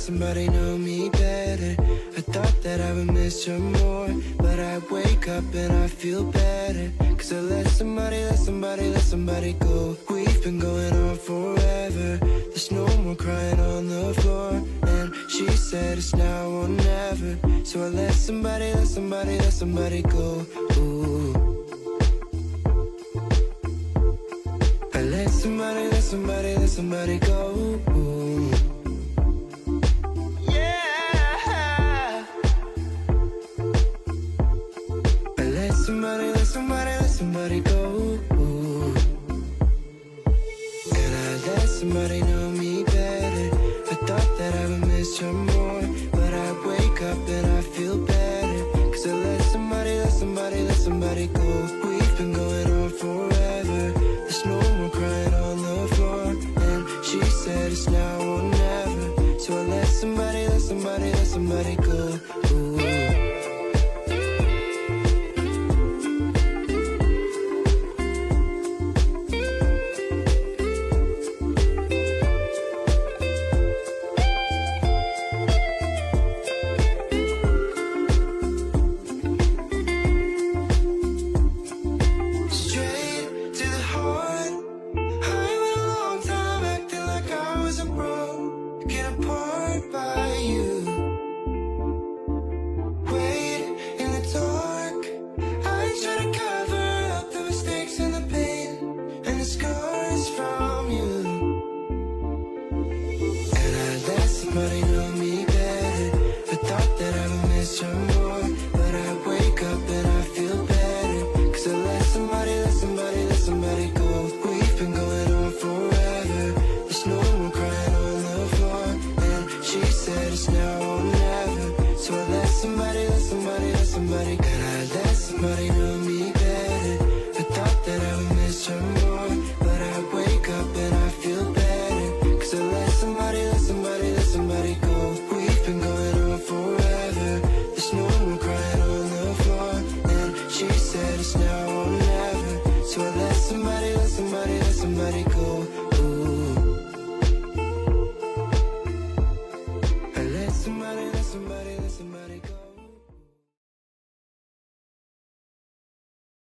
somebody know me better. I thought that I would miss her more, but I wake up and I feel better. Cause I let somebody go. We've been going on forever. There's no more crying on the floor. And she said it's now or never. So I let somebody go. Ooh. I let somebody go. Ooh. Yeah. I let somebody go. Ooh. And I let somebody know me better. I thought that I would miss her more, but I wake up and I feel better. Cause I let somebody go. We've been going on forever. There's no more crying on the floor. And she said it's now or never. So I let somebody go. Ooh. Somebody know me better. I thought that I would miss her more, but I wake up and I feel better. Cause I let somebody go. We've been going on forever. There's no more crying on the floor. And she said it's now or never. So I let somebody go. And I let somebody know me better. I thought that I would miss her more, but I wake up and I feel better. Cause I let somebody go. We've been going on forever. There's no more crying on the floor. And she said it's now or never. So I let somebody go.